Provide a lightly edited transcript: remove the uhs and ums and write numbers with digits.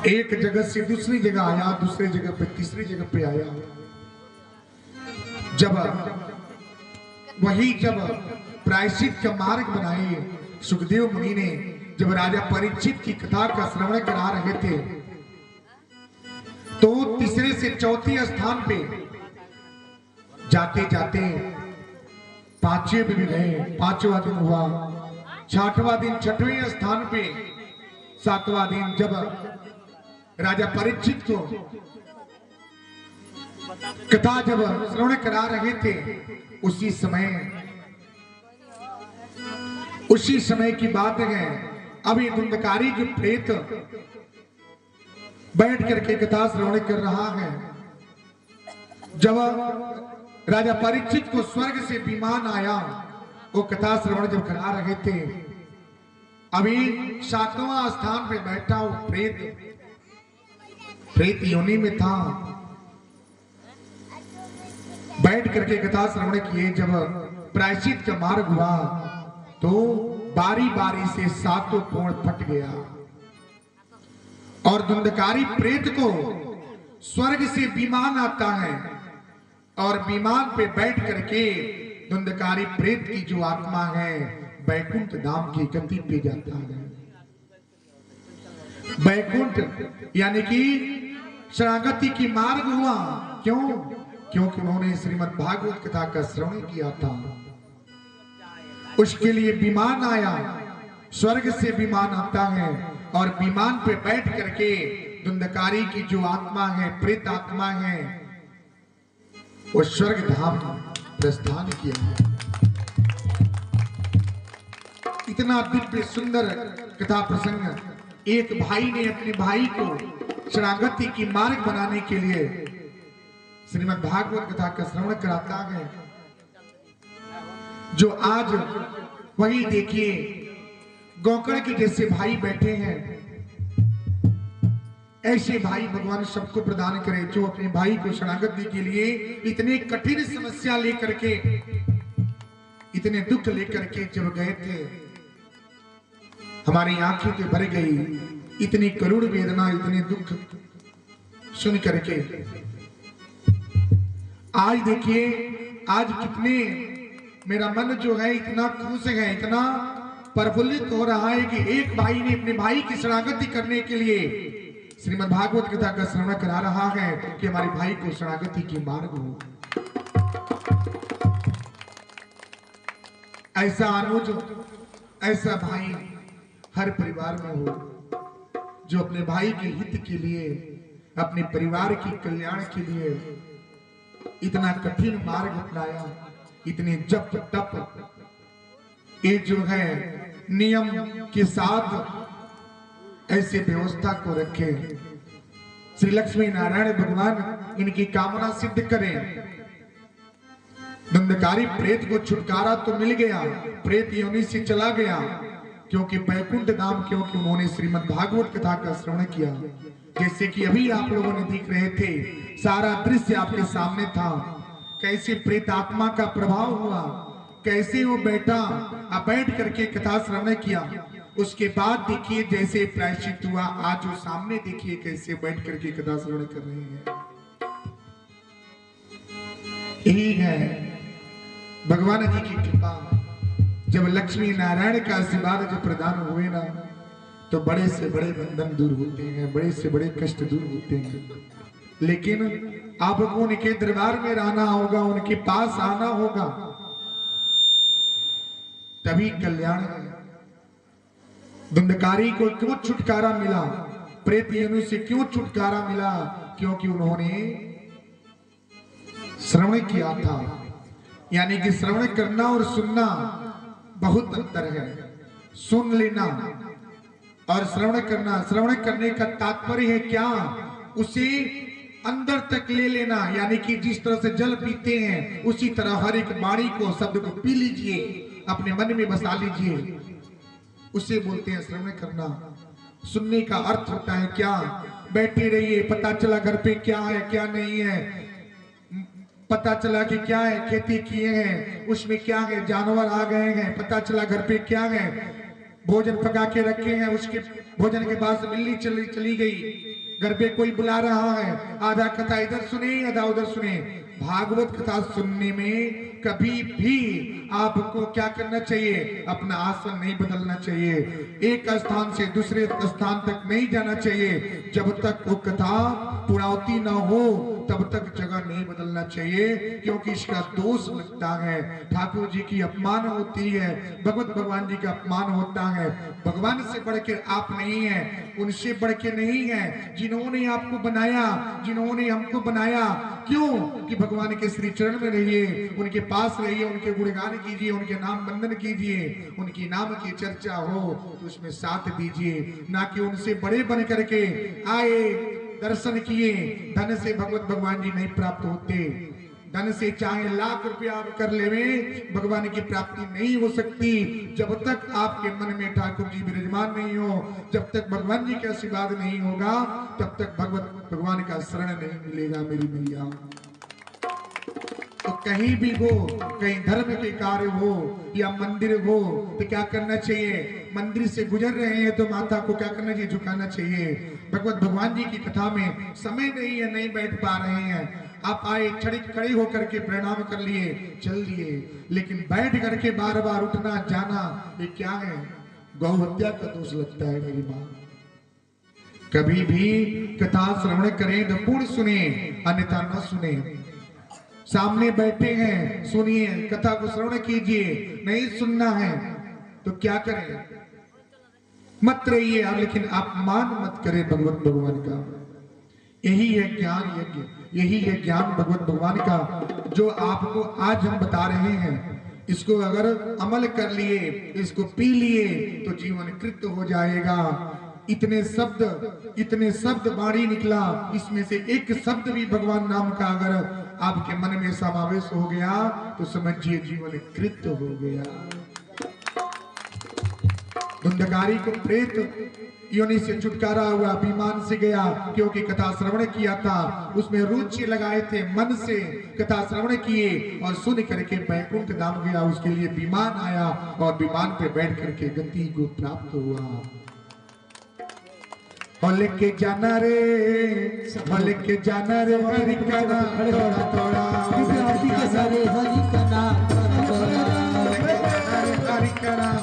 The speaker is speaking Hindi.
एक जगह से दूसरी जगह आया, दूसरी जगह पे तीसरी जगह पे आया। जब प्रायश्चित का मार्ग बनाए सुखदेव मुनि ने, जब राजा परीक्षित की कथा का श्रवण करा रहे थे, तो तीसरे से चौथे स्थान पे जाते जाते पांचवें भी गए। पांचवा दिन हुआ, छठवां दिन छठवें स्थान पे, सातवां दिन जब राजा परीक्षित को कथा जब श्रवण करा रहे थे, उसी समय की बात है। अभी धुंधकारी जो प्रेत बैठ करके कथा श्रवण कर रहा है, जब राजा परीक्षित को स्वर्ग से विमान आया, वो कथा श्रवण जब करा रहे थे, अभी सातवां स्थान पे बैठा वो प्रेत योनि में था, बैठ करके कथा श्रवण किए। जब प्रायश्चित का मार्ग हुआ तो बारी बारी से सातों कोण फट गया और धुंधकारी प्रेत को स्वर्ग से विमान आता है और विमान पे बैठ करके धुंधकारी प्रेत की जो आत्मा है बैकुंठ धाम की गति पे जाता है। बैकुंठ यानी कि शरणागति की मार्ग हुआ। क्यों? क्योंकि उन्होंने श्रीमद् भागवत कथा का श्रवण किया था। उसके लिए विमान आया, स्वर्ग से विमान आता है और विमान पे बैठ करके धुंधकारी की जो आत्मा है, प्रेत आत्मा है, वो स्वर्ग धाम प्रस्थान किया। इतना दिव्य सुंदर कथा प्रसंग। एक भाई ने अपने भाई को शरणागति की मार्ग बनाने के लिए श्रीमद् भागवत कथा का श्रवण कराता है। जो आज वही देखिए गोकर्ण के जैसे भाई बैठे हैं, ऐसे भाई भगवान सबको प्रदान करे जो अपने भाई को शरणागति के लिए इतने कठिन समस्या लेकर के, इतने दुख लेकर के जब गए थे, हमारी आंखें तो भर गई। इतनी करुण वेदना, इतने दुख सुन करके आज देखिए, आज कितने मेरा मन जो है इतना खुश है, इतना प्रफुल्लित हो रहा है कि एक भाई ने अपने भाई की शरणागति करने के लिए श्रीमद् भागवत कथा का श्रवण करा रहा है कि हमारे भाई को शरणागति की मार्ग हो। ऐसा अनुज, ऐसा भाई हर परिवार में हो जो अपने भाई के हित के लिए, अपने परिवार की कल्याण के लिए इतना कठिन मार्ग अपनाया, इतने जप तप, ये जो है नियम के साथ ऐसे व्यवस्था को रखे। श्री लक्ष्मी नारायण भगवान इनकी कामना सिद्ध करें। धुंधकारी प्रेत को छुटकारा तो मिल गया, प्रेत योनि से चला गया, क्योंकि बैकुंठ धाम, क्योंकि उन्होंने श्रीमद् भागवत कथा का श्रवण किया। जैसे कि अभी आप लोगों ने देख रहे थे, सारा दृश्य आपके सामने था, कैसे प्रेत आत्मा का प्रभाव हुआ, कैसे वो बैठ करके कथा श्रवण किया। उसके बाद देखिए जैसे प्रायश्चित हुआ, आज वो सामने देखिए कैसे बैठ करके कथा श्रवण कर रहे हैं। यही है भगवान जी की कृपा। जब लक्ष्मी नारायण का आशीर्वाद जब प्रदान हुए ना, तो बड़े से बड़े बंधन दूर होते हैं, बड़े से बड़े कष्ट दूर होते हैं। लेकिन आपको उनके दरबार में रहना होगा, उनके पास आना होगा, तभी कल्याण है। धुंधकारी को क्यों छुटकारा मिला, प्रेत योनि से क्यों छुटकारा मिला? क्योंकि उन्होंने श्रवण किया था। यानी कि श्रवण करना और सुनना बहुत अंतर है। सुन लेना और श्रवण करना, श्रवण करने का तात्पर्य है क्या? उसे अंदर तक ले लेना। यानी कि जिस तरह से जल पीते हैं उसी तरह हर एक वाणी को, शब्द को पी लीजिए, अपने मन में बसा लीजिए, उसे बोलते हैं श्रवण करना। सुनने का अर्थ होता है क्या? बैठे रहिए, पता चला घर पे क्या है क्या नहीं है, पता चला कि क्या है, खेती किए हैं उसमें क्या है, जानवर आ गए हैं, पता चला घर पे क्या है, भोजन पका के रखे हैं, उसके भोजन के बाद बिल्ली चली गई। घर पे कोई बुला रहा है, आधा कथा इधर सुने आधा उधर सुने। भागवत कथा सुनने में कभी भी आपको क्या करना चाहिए, अपना आसन नहीं बदलना चाहिए, एक स्थान से दूसरे स्थान तक नहीं जाना चाहिए। जब तक वो कथा पूर्णावती न हो तब तक जगह नहीं बदलना चाहिए, क्योंकि इसका दोष लगता है। ठाकुर जी की अपमान होती है, भगवत भगवान जी का अपमान होता है। भगवान से बढ़ के आप नहीं है, उनसे बढ़ के नहीं है। जिन्होंने आपको बनाया, जिन्होंने हमको बनाया, क्यों कि भगवान के श्री चरण में रहिए, उनके पास रहिए, उनके गुणगान कीजिए, उनके नाम बंदन कीजिए, उनकी नाम की चर्चा हो तो उसमें साथ दीजिए, ना कि उनसे बड़े बन करके आए, दर्शन किए। धन से भगवत भगवान जी नहीं प्राप्त होते। धन से चाहे लाख रुपया आप कर लेवे, भगवान की प्राप्ति नहीं हो सकती जब तक आपके मन में ठाकुर जी विराजमान नहीं हो। जब तक भगवान जी का आशीर्वाद नहीं होगा तब तक भगवत भगवान का शरण नहीं मिलेगा मेरी मैया। तो कहीं भी हो, कहीं धर्म के कार्य हो या मंदिर हो, तो क्या करना चाहिए, मंदिर से गुजर रहे हैं तो माथा को क्या करना चाहिए, झुकाना चाहिए। भगवत भगवान जी की कथा में समय नहीं है, नहीं बैठ पा रहे हैं, आप आए खड़े होकर के प्रणाम कर लिए, चल दिए, लेकिन बैठ करके बार बार उठना जाना ये क्या है, गौ हत्या का दोष लगता है मेरी माँ। कभी भी कथा श्रवण करें तो पूर्ण सुने, अन्यथा न सुने। सामने बैठे हैं, सुनिए, कथा को श्रवण कीजिए। नहीं सुनना है तो क्या करें, मत रहिए आप, लेकिन अपमान मत करें भगवत भगवान का। यही है ज्ञान यज्ञ, यही है ज्ञान भगवत भगवान का जो आपको आज हम बता रहे हैं। इसको अगर अमल कर लिए, इसको पी लिए तो जीवन कृत हो जाएगा। इतने शब्द वाणी निकला, इसमें से एक शब्द भी भगवान नाम का अगर आपके मन में समावेश हो गया तो समझिए जीवन कृत हो गया। धुंधकारी को प्रेत योनि से छुटकारा हुआ, विमान से गया, क्योंकि कथा श्रवण किया था, उसमें रुचि लगाए थे, मन से कथा श्रवण किए और सुन करके बैकुंठ धाम गया। उसके लिए विमान आया और विमान पे बैठ करके गति को प्राप्त हुआ। और लेके जाना रे, और लेके जाना रे हरि का नाम थोड़ा थोड़ा, हरि का नाम, हरि का नाम।